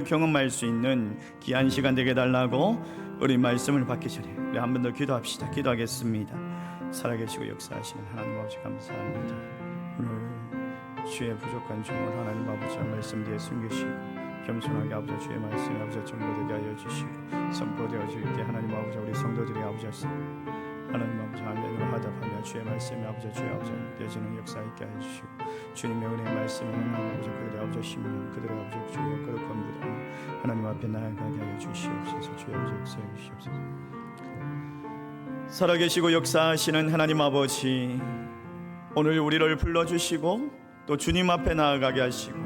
경험할 수 있는 귀한 시간 되게 달라고 우리 말씀을 받기 전에 우리 한 번 더 기도합시다. 기도하겠습니다. 살아계시고 역사하시는 하나님 아버지 감사합니다. 오늘 주의 부족한 종을 하나님 아버지 말씀 뒤에 숨기시고 겸손하게 아버지 주의 말씀에 아버지 전도되게 하여 주시고 선포되어질 때 하나님 아버지 우리 성도들이 아버지 하나님 아버지 아멘으로 하답하며 주의 말씀에 아버지 주의 아버지 되어지는 역사 있게 하여 주시고 주님의 은혜의 말씀에 하나님 아버지 그들의 아버지 심령 그들의 아버지 주의 거룩한 무덤 하나님 앞에 나아가게 하여 주시옵소서. 주의 아버지 역사해 주시옵소서. 살아계시고 역사하시는 하나님 아버지 오늘 우리를 불러주시고 또 주님 앞에 나아가게 하시고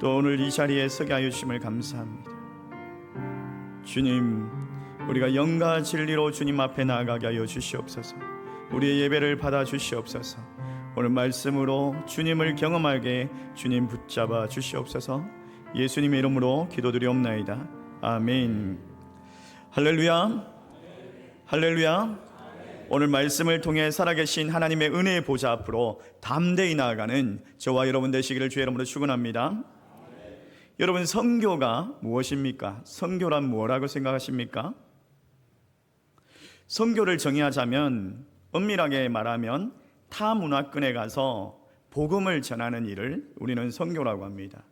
또 오늘 이 자리에 서게 하여 주심을 감사합니다. 주님 우리가 영과 진리로 주님 앞에 나아가게 하여 주시옵소서. 우리의 예배를 받아 주시옵소서. 오늘 말씀으로 주님을 경험하게 주님 붙잡아 주시옵소서. 예수님의 이름으로 기도드리옵나이다. 아멘. 할렐루야. 할렐루야. 오늘 말씀을 통해 살아계신 하나님의 은혜의 보좌 앞으로 담대히 나아가는 저와 여러분 되시기를 주의 이름으로 축원합니다. 여러분 선교가 무엇입니까? 선교란 뭐라고 생각하십니까? 선교를 정의하자면 엄밀하게 말하면 타 문화권에 가서 복음을 전하는 일을 우리는 선교라고 합니다.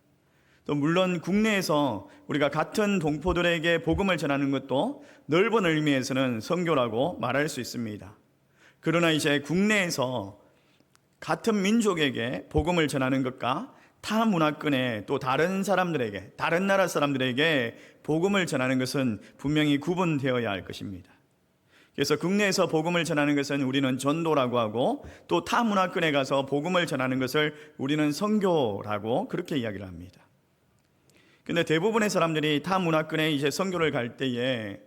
또 물론 국내에서 우리가 같은 동포들에게 복음을 전하는 것도 넓은 의미에서는 선교라고 말할 수 있습니다. 그러나 이제 국내에서 같은 민족에게 복음을 전하는 것과 타 문화권의 또 다른 사람들에게 다른 나라 사람들에게 복음을 전하는 것은 분명히 구분되어야 할 것입니다. 그래서 국내에서 복음을 전하는 것은 우리는 전도라고 하고 또 타 문화권에 가서 복음을 전하는 것을 우리는 선교라고 그렇게 이야기를 합니다. 근데 대부분의 사람들이 타 문화권에 이제 선교를 갈 때에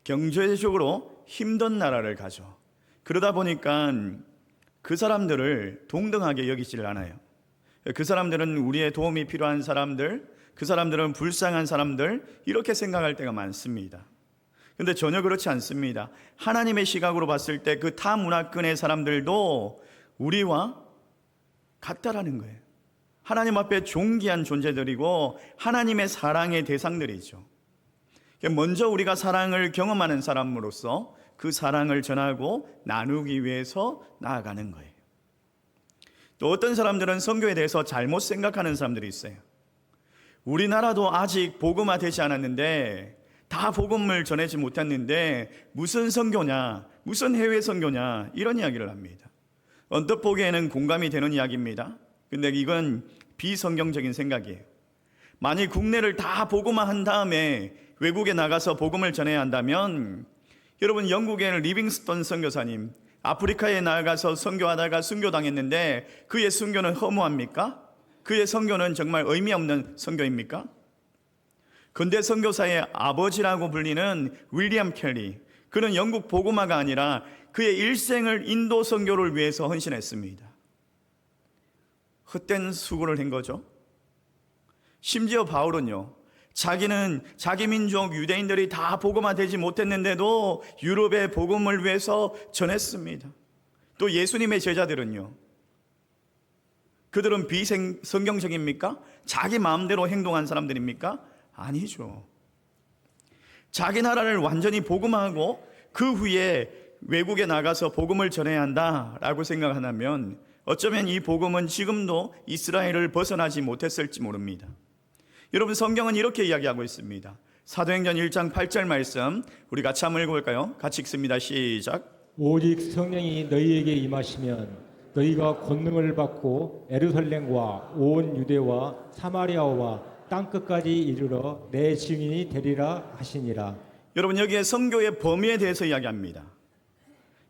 경제적으로 힘든 나라를 가죠. 그러다 보니까 그 사람들을 동등하게 여기지를 않아요. 그 사람들은 우리의 도움이 필요한 사람들, 그 사람들은 불쌍한 사람들 이렇게 생각할 때가 많습니다. 근데 전혀 그렇지 않습니다. 하나님의 시각으로 봤을 때 그 타 문화권의 사람들도 우리와 같다라는 거예요. 하나님 앞에 존귀한 존재들이고 하나님의 사랑의 대상들이죠. 먼저 우리가 사랑을 경험하는 사람으로서 그 사랑을 전하고 나누기 위해서 나아가는 거예요. 또 어떤 사람들은 선교에 대해서 잘못 생각하는 사람들이 있어요. 우리나라도 아직 복음화되지 않았는데 다 복음을 전하지 못했는데 무슨 선교냐, 무슨 해외 선교냐 이런 이야기를 합니다. 언뜻 보기에는 공감이 되는 이야기입니다. 근데 이건 비성경적인 생각이에요. 만약 국내를 다 복음화한 다음에 외국에 나가서 복음을 전해야 한다면 여러분 영국의 리빙스턴 선교사님 아프리카에 나가서 선교하다가 순교당했는데 그의 순교는 허무합니까? 그의 선교는 정말 의미 없는 선교입니까? 근대 선교사의 아버지라고 불리는 윌리엄 켈리 그는 영국 복음화가 아니라 그의 일생을 인도 선교를 위해서 헌신했습니다. 헛된 수고를 한 거죠. 심지어 바울은요 자기는 자기 민족 유대인들이 다 복음화되지 못했는데도 유럽의 복음을 위해서 전했습니다. 또 예수님의 제자들은요 그들은 비성경적입니까? 자기 마음대로 행동한 사람들입니까? 아니죠. 자기 나라를 완전히 복음화하고 그 후에 외국에 나가서 복음을 전해야 한다라고 생각한다면 어쩌면 이 복음은 지금도 이스라엘을 벗어나지 못했을지 모릅니다. 여러분 성경은 이렇게 이야기하고 있습니다. 사도행전 1장 8절 말씀 우리 같이 한번 읽어볼까요? 같이 읽습니다. 시작. 오직 성령이 너희에게 임하시면 너희가 권능을 받고 예루살렘과 온 유대와 사마리아와 땅끝까지 이르러 내 증인이 되리라 하시니라. 여러분 여기에 선교의 범위에 대해서 이야기합니다.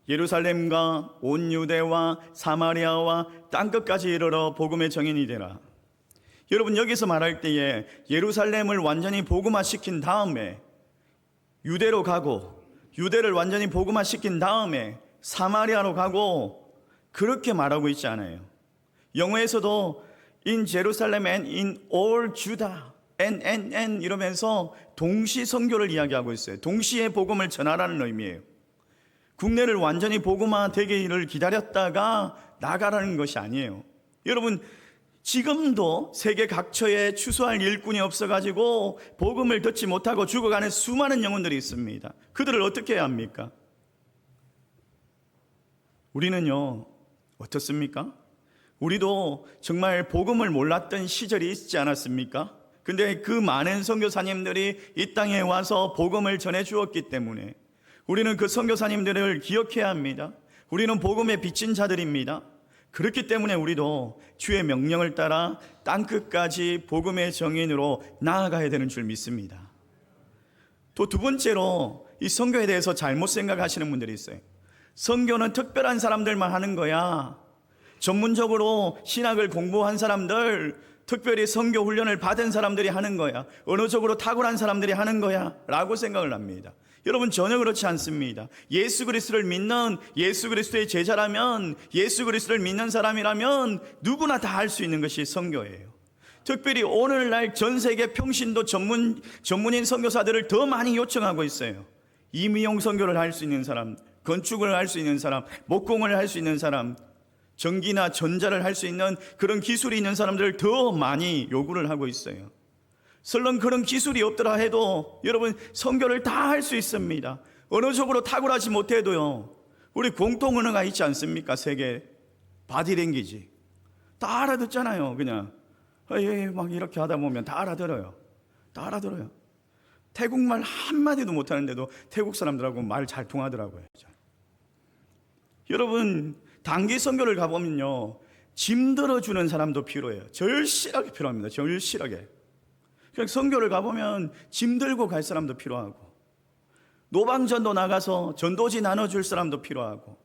예루살렘과 온 유대와 사마리아와 땅끝까지 이르러 복음의 증인이 되라. 여러분 여기서 말할 때에 예루살렘을 완전히 복음화시킨 다음에 유대로 가고 유대를 완전히 복음화시킨 다음에 사마리아로 가고 그렇게 말하고 있지 않아요. 영어에서도 in Jerusalem and in all Judah and 이러면서 동시 선교를 이야기하고 있어요. 동시에 복음을 전하라는 의미예요. 국내를 완전히 복음화되기를 기다렸다가 나가라는 것이 아니에요. 여러분 지금도 세계 각처에 추수할 일꾼이 없어가지고 복음을 듣지 못하고 죽어가는 수많은 영혼들이 있습니다. 그들을 어떻게 해야 합니까? 우리는요, 어떻습니까? 우리도 정말 복음을 몰랐던 시절이 있지 않았습니까? 근데 그 많은 선교사님들이 이 땅에 와서 복음을 전해 주었기 때문에 우리는 그 선교사님들을 기억해야 합니다. 우리는 복음에 빚진 자들입니다. 그렇기 때문에 우리도 주의 명령을 따라 땅끝까지 복음의 정인으로 나아가야 되는 줄 믿습니다. 또 두 번째로 이 선교에 대해서 잘못 생각하시는 분들이 있어요. 선교는 특별한 사람들만 하는 거야. 전문적으로 신학을 공부한 사람들, 특별히 선교 훈련을 받은 사람들이 하는 거야. 언어적으로 탁월한 사람들이 하는 거야 라고 생각을 합니다. 여러분, 전혀 그렇지 않습니다. 예수 그리스도를 믿는, 예수 그리스도의 제자라면, 예수 그리스도를 믿는 사람이라면 누구나 다 할 수 있는 것이 선교예요. 특별히 오늘날 전 세계 평신도 전문인 선교사들을 더 많이 요청하고 있어요. 임의용 선교를 할 수 있는 사람, 건축을 할 수 있는 사람, 목공을 할 수 있는 사람, 전기나 전자를 할 수 있는 그런 기술이 있는 사람들을 더 많이 요구를 하고 있어요. 설령 그런 기술이 없더라 해도 여러분, 선교를 다 할 수 있습니다. 언어적으로 탁월하지 못해도요, 우리 공통 언어가 있지 않습니까? 세계 바디랭귀지 다 알아듣잖아요. 그냥 막 이렇게 하다 보면 다 알아들어요. 다 알아들어요. 태국말 한마디도 못하는데도 태국 사람들하고 말 잘 통하더라고요. 여러분, 단기 선교를 가보면요, 짐 들어주는 사람도 필요해요. 절실하게 필요합니다. 절실하게. 그냥 선교를 가보면 짐 들고 갈 사람도 필요하고, 노방전도 나가서 전도지 나눠줄 사람도 필요하고,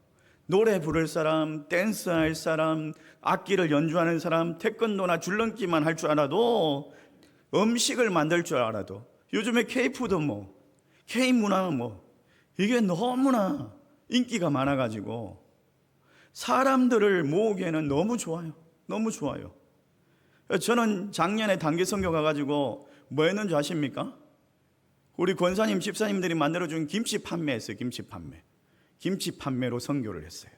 노래 부를 사람, 댄스할 사람, 악기를 연주하는 사람, 태권도나 줄넘기만 할 줄 알아도, 음식을 만들 줄 알아도, 요즘에 K푸드 K문화 이게 너무나 인기가 많아가지고 사람들을 모으기에는 너무 좋아요. 너무 좋아요. 저는 작년에 단기 선교 가가지고 뭐 했는지 아십니까? 우리 권사님, 집사님들이 만들어준 김치 판매했어요. 김치 판매로 선교를 했어요.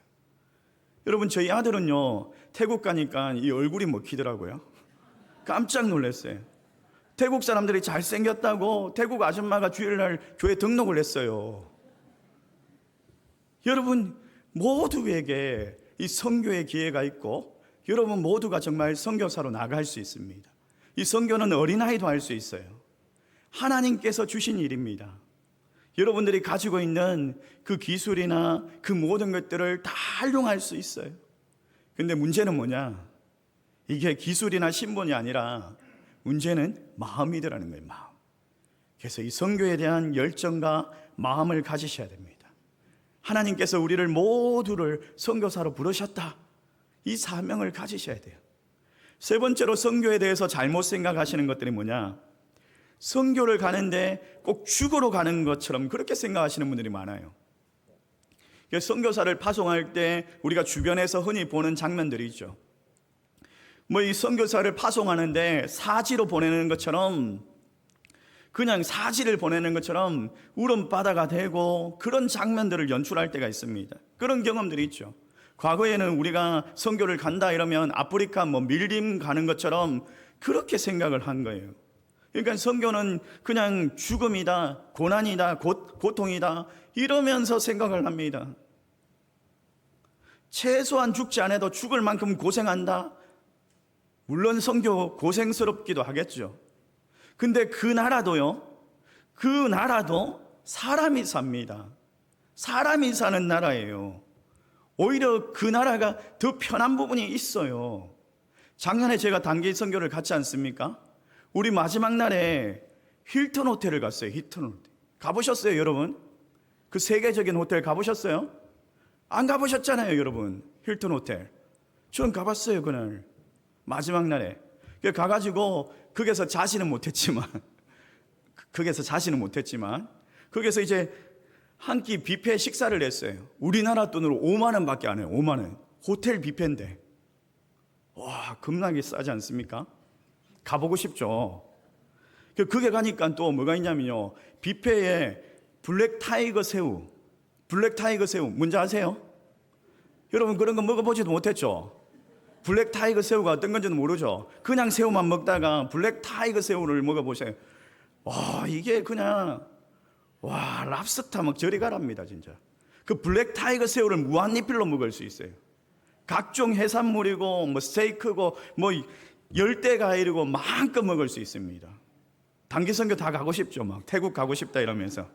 여러분, 저희 아들은요, 태국 가니까 이 얼굴이 먹히더라고요. 깜짝 놀랐어요. 태국 사람들이 잘생겼다고 태국 아줌마가 주일날 교회 등록을 했어요. 여러분, 모두에게 이 선교의 기회가 있고, 여러분 모두가 정말 선교사로 나갈 수 있습니다. 이 선교는 어린아이도 할 수 있어요. 하나님께서 주신 일입니다. 여러분들이 가지고 있는 그 기술이나 그 모든 것들을 다 활용할 수 있어요. 근데 문제는 뭐냐? 이게 기술이나 신분이 아니라 문제는 마음이더라는 거예요. 마음. 그래서 이 선교에 대한 열정과 마음을 가지셔야 됩니다. 하나님께서 우리를 모두를 선교사로 부르셨다. 이 사명을 가지셔야 돼요. 세 번째로 선교에 대해서 잘못 생각하시는 것들이 뭐냐? 선교를 가는데 꼭 죽으러 가는 것처럼 그렇게 생각하시는 분들이 많아요. 선교사를 파송할 때 우리가 주변에서 흔히 보는 장면들이 있죠. 이 선교사를 파송하는데 사지로 보내는 것처럼, 그냥 사지를 보내는 것처럼 울음바다가 되고 그런 장면들을 연출할 때가 있습니다. 그런 경험들이 있죠. 과거에는 우리가 선교를 간다 이러면 아프리카 밀림 가는 것처럼 그렇게 생각을 한 거예요. 그러니까 선교는 그냥 죽음이다, 고난이다, 고통이다 이러면서 생각을 합니다. 최소한 죽지 않아도 죽을 만큼 고생한다. 물론 선교 고생스럽기도 하겠죠. 근데 그 나라도 사람이 삽니다. 사람이 사는 나라예요. 오히려 그 나라가 더 편한 부분이 있어요. 작년에 제가 단기 선교를 갔지 않습니까? 우리 마지막 날에 힐튼 호텔을 갔어요. 힐튼 호텔. 가보셨어요, 여러분? 그 세계적인 호텔 가보셨어요? 안 가보셨잖아요, 여러분. 힐튼 호텔. 저는 가봤어요, 그날. 마지막 날에. 가가지고 거기서 자지는 못했지만 거기서 이제 한 끼 뷔페 식사를 했어요. 우리나라 돈으로 5만 원밖에 안 해요. 5만 원. 호텔 뷔페인데. 와, 겁나게 싸지 않습니까? 가보고 싶죠. 그게 가니까 또 뭐가 있냐면요, 뷔페에 블랙 타이거 새우 뭔지 아세요? 여러분 그런 거 먹어보지도 못했죠? 블랙 타이거 새우가 어떤 건지는 모르죠. 그냥 새우만 먹다가 블랙 타이거 새우를 먹어보세요. 와, 이게 그냥 랍스터 막 저리 가랍니다, 진짜. 그 블랙 타이거 새우를 무한리필로 먹을 수 있어요. 각종 해산물이고 뭐 스테이크고 뭐 열대 과일이고 마음껏 먹을 수 있습니다. 단기 선교 다 가고 싶죠. 막 태국 가고 싶다 이러면서.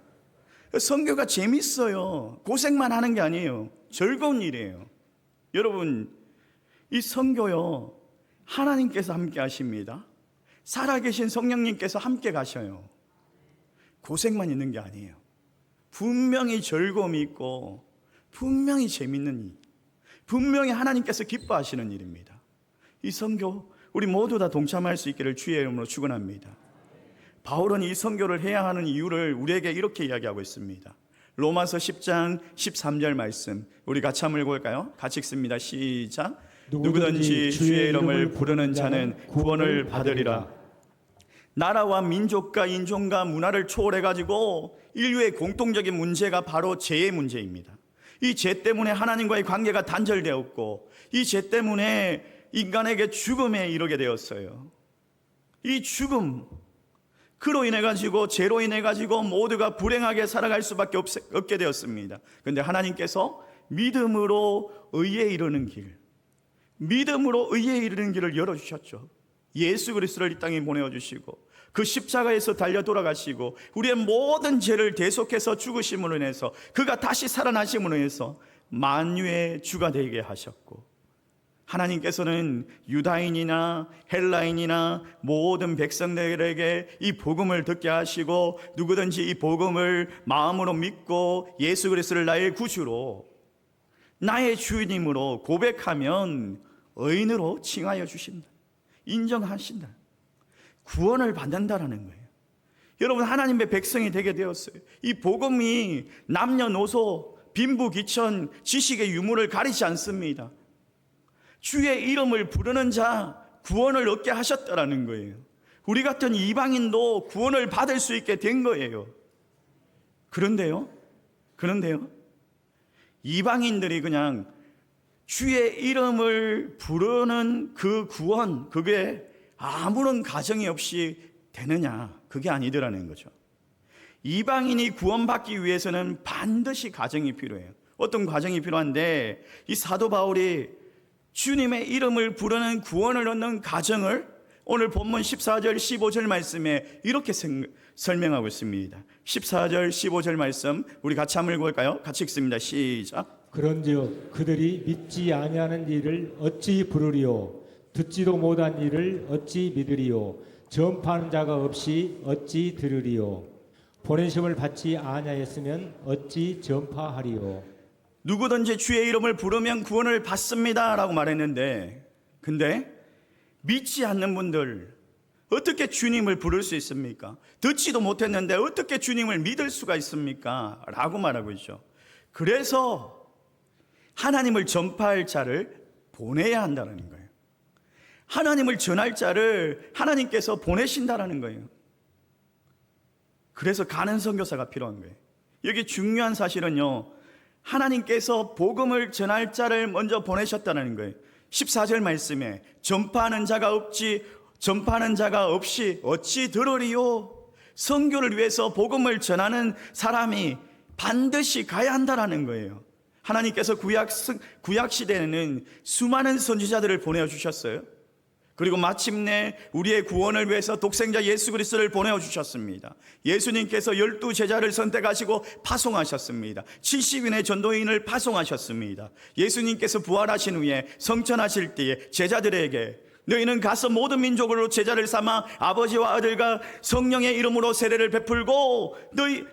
선교가 재밌어요. 고생만 하는 게 아니에요. 즐거운 일이에요. 여러분, 이 선교요, 하나님께서 함께 하십니다. 살아계신 성령님께서 함께 가셔요. 고생만 있는 게 아니에요. 분명히 즐거움이 있고 분명히 재밌는 일, 분명히 하나님께서 기뻐하시는 일입니다. 이 선교 우리 모두 다 동참할 수 있기를 주의 이름으로 축원합니다. 바울은 이 선교를 해야 하는 이유를 우리에게 이렇게 이야기하고 있습니다. 로마서 10장 13절 말씀 우리 같이 한번 읽어볼까요? 같이 읽습니다. 시작. 누구든지 주의 이름을 부르는 자는 구원을 받으리라. 나라와 민족과 인종과 문화를 초월해가지고 인류의 공통적인 문제가 바로 죄의 문제입니다. 이 죄 때문에 하나님과의 관계가 단절되었고 이 죄 때문에 인간에게 죽음에 이르게 되었어요. 이 죽음, 그로 인해 가지고 죄로 인해 가지고 모두가 불행하게 살아갈 수밖에 없게 되었습니다. 그런데 하나님께서 믿음으로 의에 이르는 길, 믿음으로 의에 이르는 길을 열어주셨죠. 예수 그리스도를 이 땅에 보내어주시고 그 십자가에서 달려 돌아가시고 우리의 모든 죄를 대속해서 죽으심으로 인해서 그가 다시 살아나심으로 인해서 만유의 주가 되게 하셨고, 하나님께서는 유다인이나 헬라인이나 모든 백성들에게 이 복음을 듣게 하시고 누구든지 이 복음을 마음으로 믿고 예수 그리스도를 나의 구주로 나의 주님으로 고백하면 의인으로 칭하여 주신다. 인정하신다. 구원을 받는다라는 거예요. 여러분, 하나님의 백성이 되게 되었어요. 이 복음이 남녀노소 빈부귀천 지식의 유무를 가리지 않습니다. 주의 이름을 부르는 자 구원을 얻게 하셨다라는 거예요. 우리 같은 이방인도 구원을 받을 수 있게 된 거예요. 그런데요, 이방인들이 그냥 주의 이름을 부르는 그 구원, 그게 아무런 가정이 없이 되느냐? 그게 아니더라는 거죠. 이방인이 구원받기 위해서는 반드시 가정이 필요해요. 어떤 과정이 필요한데, 이 사도 바울이 주님의 이름을 부르는 구원을 얻는 가정을 오늘 본문 14절 15절 말씀에 이렇게 설명하고 있습니다. 14절 15절 말씀 우리 같이 한번 읽어볼까요? 같이 읽습니다. 시작. 그런즉 그들이 믿지 아니하는 일을 어찌 부르리요? 듣지도 못한 일을 어찌 믿으리요? 전파하는 자가 없이 어찌 들으리요? 보내심을 받지 아니하였으면 어찌 전파하리요? 누구든지 주의 이름을 부르면 구원을 받습니다 라고 말했는데, 근데 믿지 않는 분들 어떻게 주님을 부를 수 있습니까? 듣지도 못했는데 어떻게 주님을 믿을 수가 있습니까? 라고 말하고 있죠. 그래서 하나님을 전파할 자를 보내야 한다는 거예요. 하나님을 전할 자를 하나님께서 보내신다라는 거예요. 그래서 가는 선교사가 필요한 거예요. 여기 중요한 사실은요, 하나님께서 복음을 전할 자를 먼저 보내셨다는 거예요. 14절 말씀에 전파하는 자가 없이 어찌 들으리요? 선교를 위해서 복음을 전하는 사람이 반드시 가야 한다라는 거예요. 하나님께서 구약 시대에는 수많은 선지자들을 보내어 주셨어요. 그리고 마침내 우리의 구원을 위해서 독생자 예수 그리스도를 보내어 주셨습니다. 예수님께서 12 제자를 선택하시고 파송하셨습니다. 70인의 전도인을 파송하셨습니다. 예수님께서 부활하신 후에 성천하실 때에 제자들에게 너희는 가서 모든 민족으로 제자를 삼아 아버지와 아들과 성령의 이름으로 세례를 베풀고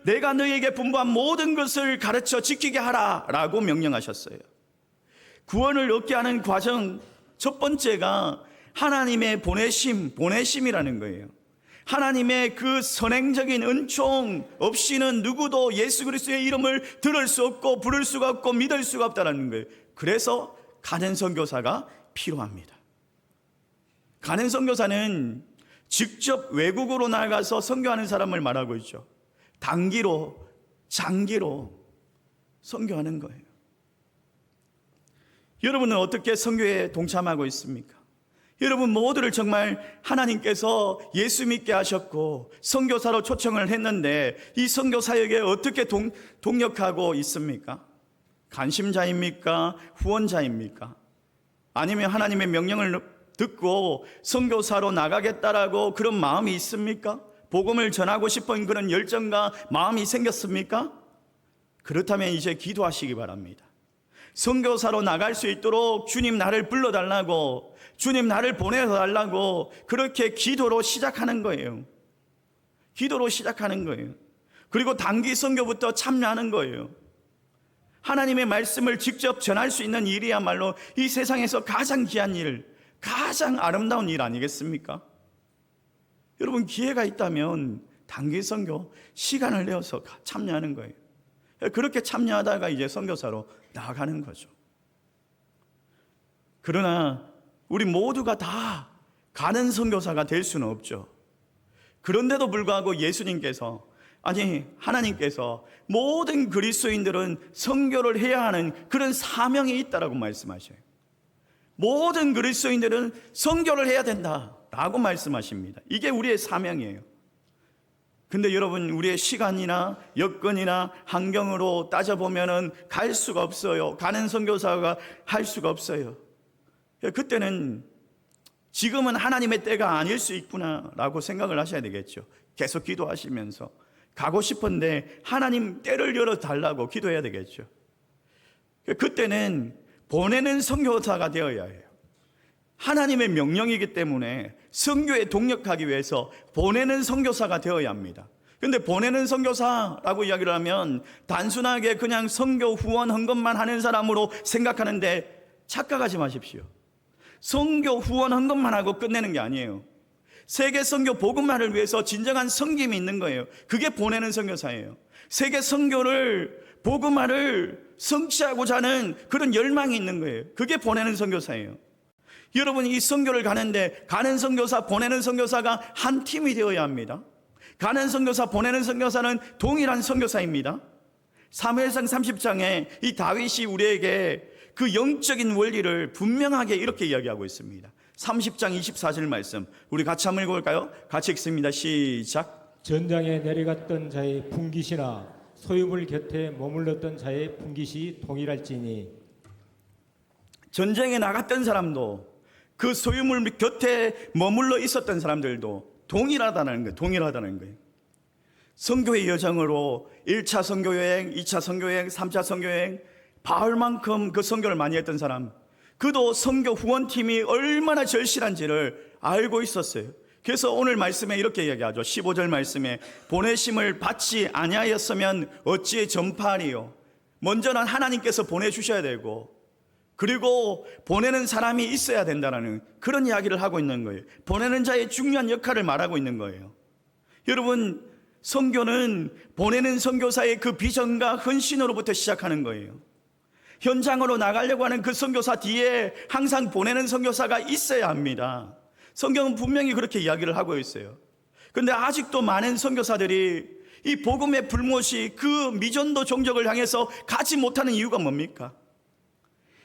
내가 너희에게 분부한 모든 것을 가르쳐 지키게 하라 라고 명령하셨어요. 구원을 얻게 하는 과정 첫 번째가 하나님의 보내심이라는 거예요. 하나님의 그 선행적인 은총 없이는 누구도 예수 그리스도의 이름을 들을 수 없고 부를 수가 없고 믿을 수가 없다는 거예요. 그래서 가는 선교사가 필요합니다. 가는 선교사는 직접 외국으로 나가서 선교하는 사람을 말하고 있죠. 단기로, 장기로 선교하는 거예요. 여러분은 어떻게 선교에 동참하고 있습니까? 여러분 모두를 정말 하나님께서 예수 믿게 하셨고 선교사로 초청을 했는데 이 선교 사역에 어떻게 동력하고 있습니까? 관심자입니까? 후원자입니까? 아니면 하나님의 명령을 듣고 선교사로 나가겠다라고 그런 마음이 있습니까? 복음을 전하고 싶은 그런 열정과 마음이 생겼습니까? 그렇다면 이제 기도하시기 바랍니다. 선교사로 나갈 수 있도록 주님 나를 불러달라고, 주님 나를 보내달라고 그렇게 기도로 시작하는 거예요. 기도로 시작하는 거예요. 그리고 단기 선교부터 참여하는 거예요. 하나님의 말씀을 직접 전할 수 있는 일이야말로 이 세상에서 가장 귀한 일, 가장 아름다운 일 아니겠습니까? 여러분 기회가 있다면 단기 선교 시간을 내어서 참여하는 거예요. 그렇게 참여하다가 이제 선교사로 나아가는 거죠. 그러나 우리 모두가 다 가는 선교사가 될 수는 없죠. 그런데도 불구하고 예수님께서, 아니 하나님께서 모든 그리스도인들은 선교를 해야 하는 그런 사명이 있다라고 말씀하셔요. 모든 그리스도인들은 선교를 해야 된다라고 말씀하십니다. 이게 우리의 사명이에요. 근데 여러분 우리의 시간이나 여건이나 환경으로 따져보면은 갈 수가 없어요. 가는 선교사가 할 수가 없어요. 그때는 지금은 하나님의 때가 아닐 수 있구나라고 생각을 하셔야 되겠죠. 계속 기도하시면서 가고 싶은데 하나님 때를 열어달라고 기도해야 되겠죠. 그때는 보내는 선교사가 되어야 해요. 하나님의 명령이기 때문에 선교에 동력하기 위해서 보내는 선교사가 되어야 합니다. 근데 보내는 선교사라고 이야기를 하면 단순하게 그냥 선교 후원한 것만 하는 사람으로 생각하는데 착각하지 마십시오. 선교 후원한 것만 하고 끝내는 게 아니에요. 세계 선교 복음화를 위해서 진정한 섬김이 있는 거예요. 그게 보내는 선교사예요. 세계 선교를 복음화를 성취하고자 하는 그런 열망이 있는 거예요. 그게 보내는 선교사예요. 여러분이 이 선교를 가는데 가는 선교사, 보내는 선교사가 한 팀이 되어야 합니다. 가는 선교사, 보내는 선교사는 동일한 선교사입니다. 사무엘상 30장에 이 다윗이 우리에게 그 영적인 원리를 분명하게 이렇게 이야기하고 있습니다. 30장 24절 말씀 우리 같이 한번 읽어볼까요? 같이 읽습니다. 시작. 전장에 내려갔던 자의 분깃이나 소유물 곁에 머물렀던 자의 분깃이 동일할지니. 전쟁에 나갔던 사람도 그 소유물 곁에 머물러 있었던 사람들도 동일하다는 거예요. 동일하다는 거예요. 선교의 여정으로 1차 선교여행, 2차 선교여행, 3차 선교여행, 바울만큼 그 선교를 많이 했던 사람, 그도 선교 후원팀이 얼마나 절실한지를 알고 있었어요. 그래서 오늘 말씀에 이렇게 이야기하죠. 15절 말씀에 보내심을 받지 아니하였으면 어찌에 전파하리요. 먼저는 하나님께서 보내주셔야 되고, 그리고 보내는 사람이 있어야 된다는 그런 이야기를 하고 있는 거예요. 보내는 자의 중요한 역할을 말하고 있는 거예요. 여러분, 선교는 보내는 선교사의 그 비전과 헌신으로부터 시작하는 거예요. 현장으로 나가려고 하는 그 선교사 뒤에 항상 보내는 선교사가 있어야 합니다. 성경은 분명히 그렇게 이야기를 하고 있어요. 그런데 아직도 많은 선교사들이 이 복음의 불못이 그 미전도 종족을 향해서 가지 못하는 이유가 뭡니까?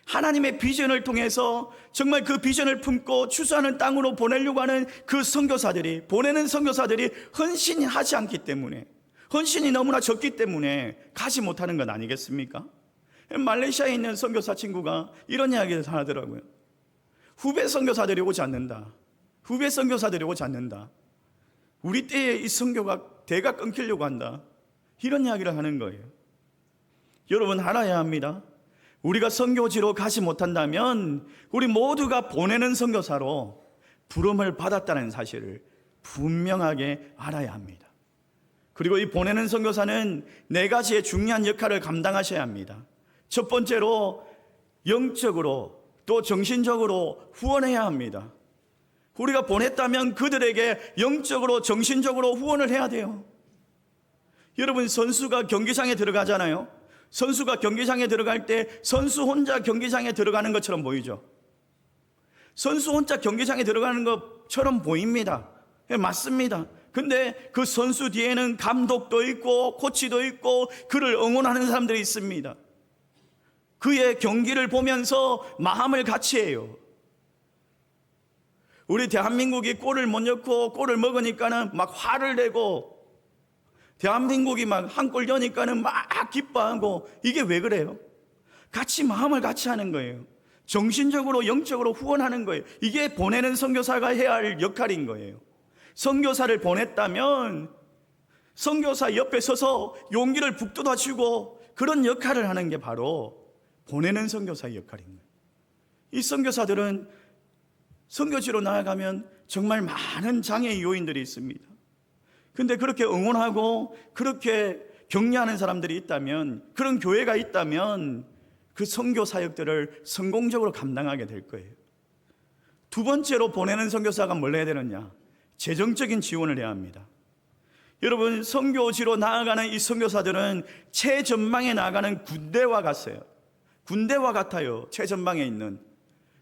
하나님의 비전을 통해서 정말 그 비전을 품고 추수하는 땅으로 보내려고 하는 그 선교사들이, 보내는 선교사들이 헌신이 하지 않기 때문에, 헌신이 너무나 적기 때문에 가지 못하는 것 아니겠습니까? 말레이시아에 있는 선교사 친구가 이런 이야기를 하더라고요. 후배 선교사들이 오지 않는다. 후배 선교사들이 오지 않는다. 우리 때에 이 선교가 대가 끊기려고 한다. 이런 이야기를 하는 거예요. 여러분 알아야 합니다. 우리가 선교지로 가지 못한다면 우리 모두가 보내는 선교사로 부름을 받았다는 사실을 분명하게 알아야 합니다. 그리고 이 보내는 선교사는 4가지의 중요한 역할을 감당하셔야 합니다. 첫 번째로 영적으로 또 정신적으로 후원해야 합니다. 우리가 보냈다면 그들에게 영적으로 정신적으로 후원을 해야 돼요. 여러분 선수가 경기장에 들어가잖아요. 선수가 경기장에 들어갈 때 선수 혼자 경기장에 들어가는 것처럼 보이죠. 선수 혼자 경기장에 들어가는 것처럼 보입니다. 맞습니다. 근데 그 선수 뒤에는 감독도 있고 코치도 있고 그를 응원하는 사람들이 있습니다. 그의 경기를 보면서 마음을 같이 해요. 우리 대한민국이 골을 못 넣고 골을 먹으니까는 막 화를 내고, 대한민국이 막 한 골 넣으니까는 막 기뻐하고, 이게 왜 그래요? 같이 마음을 같이 하는 거예요. 정신적으로 영적으로 후원하는 거예요. 이게 보내는 선교사가 해야 할 역할인 거예요. 선교사를 보냈다면 선교사 옆에 서서 용기를 북돋아주고 그런 역할을 하는 게 바로 보내는 선교사의 역할인 거예요. 이 선교사들은 선교지로 나아가면 정말 많은 장애의 요인들이 있습니다. 근데 그렇게 응원하고 그렇게 격려하는 사람들이 있다면, 그런 교회가 있다면 그 선교 사역들을 성공적으로 감당하게 될 거예요. 두 번째로 보내는 선교사가 뭘 해야 되느냐? 재정적인 지원을 해야 합니다. 여러분, 선교지로 나아가는 이 선교사들은 최전방에 나아가는 군대와 같아요. 군대와 같아요. 최전방에 있는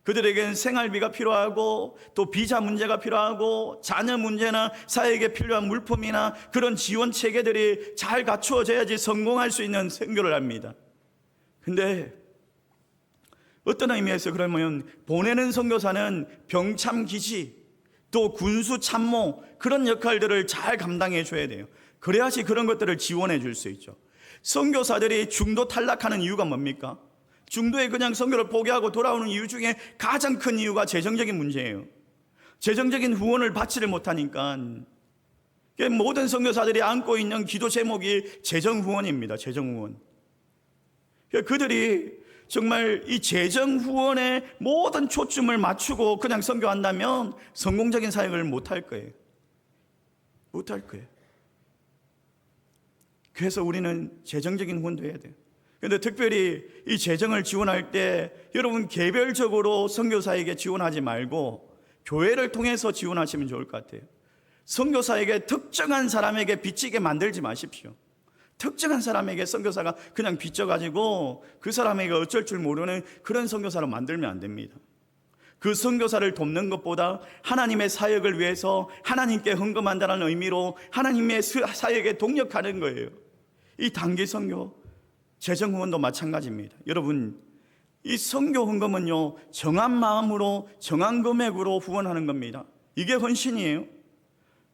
그들에게는 생활비가 필요하고 또 비자 문제가 필요하고 자녀 문제나 사회에 필요한 물품이나 그런 지원 체계들이 잘 갖추어져야지 성공할 수 있는 선교를 합니다. 근데 어떤 의미에서 그러면 보내는 선교사는 병참 기지 또 군수 참모 그런 역할들을 잘 감당해 줘야 돼요. 그래야지 그런 것들을 지원해 줄 수 있죠. 선교사들이 중도 탈락하는 이유가 뭡니까? 중도에 그냥 선교를 포기하고 돌아오는 이유 중에 가장 큰 이유가 재정적인 문제예요. 재정적인 후원을 받지를 못하니까. 모든 선교사들이 안고 있는 기도 제목이 재정 후원입니다. 재정 후원. 그들이 정말 이 재정 후원에 모든 초점을 맞추고 그냥 선교한다면 성공적인 사역을 못할 거예요. 못할 거예요. 그래서 우리는 재정적인 후원도 해야 돼요. 그런데 특별히 이 재정을 지원할 때 여러분 개별적으로 선교사에게 지원하지 말고 교회를 통해서 지원하시면 좋을 것 같아요. 선교사에게 특정한 사람에게 빚지게 만들지 마십시오. 특정한 사람에게 선교사가 그냥 빚져가지고 그 사람에게 어쩔 줄 모르는 그런 선교사로 만들면 안 됩니다. 그 선교사를 돕는 것보다 하나님의 사역을 위해서 하나님께 헌금한다는 의미로 하나님의 사역에 동력하는 거예요. 이 단기 선교 재정 후원도 마찬가지입니다. 여러분, 이 선교 헌금은요 정한 마음으로 정한 금액으로 후원하는 겁니다. 이게 헌신이에요.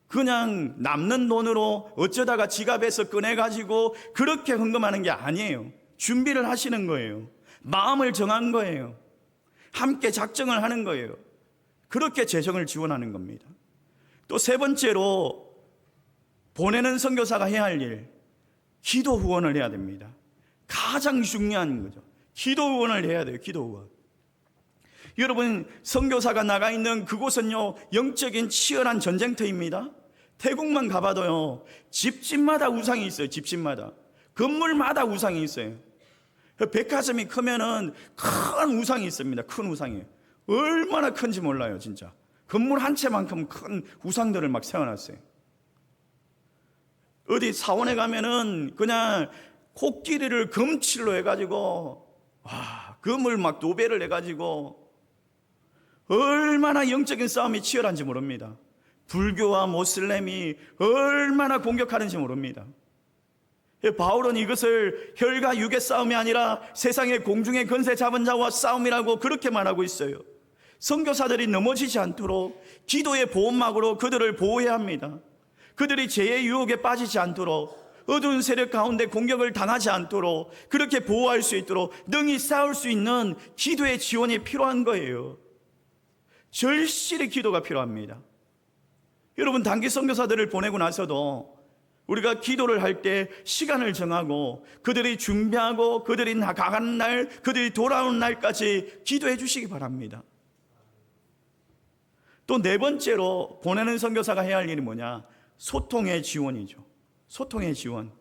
그냥 남는 돈으로 어쩌다가 지갑에서 꺼내가지고 그렇게 헌금하는 게 아니에요. 준비를 하시는 거예요. 마음을 정한 거예요. 함께 작정을 하는 거예요. 그렇게 재정을 지원하는 겁니다. 또 세 번째로 보내는 선교사가 해야 할 일, 기도 후원을 해야 됩니다. 가장 중요한 거죠. 기도 후원을 해야 돼요. 기도 후원. 여러분, 선교사가 나가 있는 그곳은요 영적인 치열한 전쟁터입니다. 태국만 가봐도요 집집마다 우상이 있어요. 집집마다 건물마다 우상이 있어요. 백화점이 크면은 큰 우상이 있습니다. 큰 우상이에요. 얼마나 큰지 몰라요. 진짜 건물 한 채만큼 큰 우상들을 막 세워놨어요. 어디 사원에 가면은 그냥 코끼리를 금칠로 해가지고 금을 막 도배를 해가지고 얼마나 영적인 싸움이 치열한지 모릅니다. 불교와 모슬렘이 얼마나 공격하는지 모릅니다. 바울은 이것을 혈과 육의 싸움이 아니라 세상의 공중의 권세 잡은 자와 싸움이라고 그렇게 말하고 있어요. 선교사들이 넘어지지 않도록 기도의 보호막으로 그들을 보호해야 합니다. 그들이 죄의 유혹에 빠지지 않도록 어두운 세력 가운데 공격을 당하지 않도록 그렇게 보호할 수 있도록 능히 싸울 수 있는 기도의 지원이 필요한 거예요. 절실히 기도가 필요합니다. 여러분, 단기 선교사들을 보내고 나서도 우리가 기도를 할 때 시간을 정하고 그들이 준비하고 그들이 나가는 날, 그들이 돌아오는 날까지 기도해 주시기 바랍니다. 또 네 번째로 보내는 선교사가 해야 할 일이 뭐냐? 소통의 지원이죠. 소통의 지원.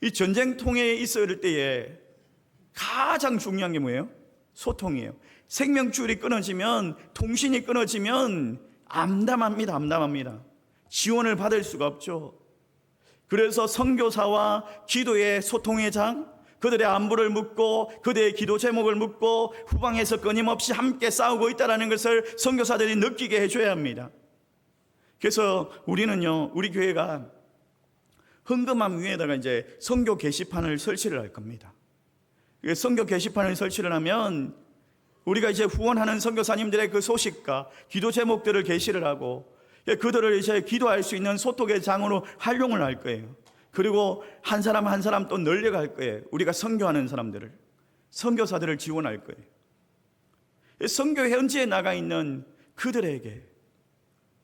이 전쟁통에 있을 때에 가장 중요한 게 뭐예요? 소통이에요. 생명줄이 끊어지면, 통신이 끊어지면 암담합니다. 암담합니다. 지원을 받을 수가 없죠. 그래서 선교사와 기도의 소통의 장, 그들의 안부를 묻고 그들의 기도 제목을 묻고 후방에서 끊임없이 함께 싸우고 있다는 것을 선교사들이 느끼게 해줘야 합니다. 그래서 우리는요, 우리 교회가 헌금함 위에다가 이제 선교 게시판을 설치를 할 겁니다. 선교 게시판을 설치를 하면 우리가 이제 후원하는 선교사님들의 그 소식과 기도 제목들을 게시를 하고 그들을 이제 기도할 수 있는 소통의 장으로 활용을 할 거예요. 그리고 한 사람 한 사람 또 늘려갈 거예요. 우리가 선교하는 사람들을, 선교사들을 지원할 거예요. 선교 현지에 나가 있는 그들에게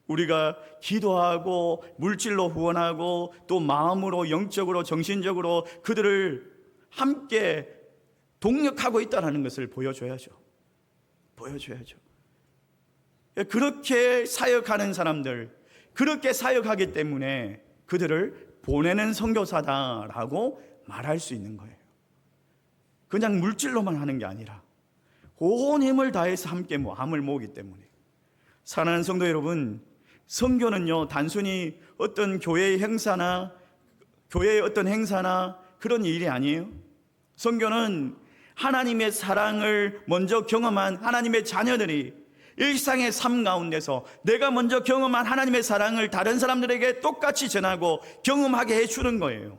우리가 기도하고 물질로 후원하고 또 마음으로 영적으로 정신적으로 그들을 함께 동력하고 있다는 것을 보여줘야죠. 그렇게 사역하는 사람들, 그렇게 사역하기 때문에 그들을 보내는 선교사다라고 말할 수 있는 거예요. 그냥 물질로만 하는 게 아니라 온 힘을 다해서 함께 마음을 모으기 때문에. 사랑하는 성도 여러분, 선교는요 단순히 어떤 교회의 행사나 교회의 어떤 행사나 그런 일이 아니에요. 선교는 하나님의 사랑을 먼저 경험한 하나님의 자녀들이 일상의 삶 가운데서 내가 먼저 경험한 하나님의 사랑을 다른 사람들에게 똑같이 전하고 경험하게 해주는 거예요.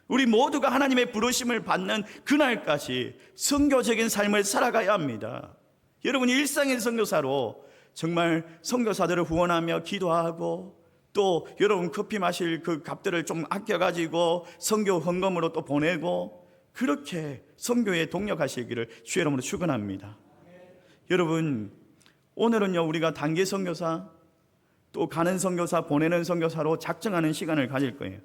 우리 모두가 하나님의 부르심을 받는 그날까지 선교적인 삶을 살아가야 합니다. 여러분, 일상의 선교사로 정말 선교사들을 후원하며 기도하고 또 여러분 커피 마실 그 값들을 좀 아껴가지고 선교 헌금으로 또 보내고 그렇게 선교에 동력하시기를 주의 이름으로 축원합니다. 여러분, 오늘은요 우리가 단기 선교사 또 가는 선교사 보내는 선교사로 작정하는 시간을 가질 거예요.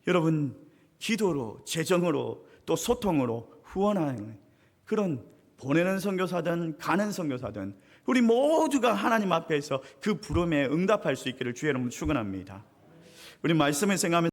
여러분, 기도로 재정으로 또 소통으로 후원하는 그런 보내는 선교사든 가는 선교사든 우리 모두가 하나님 앞에서 그 부름에 응답할 수 있기를 주의 이름으로 축원합니다. 우리 말씀을 생각하면서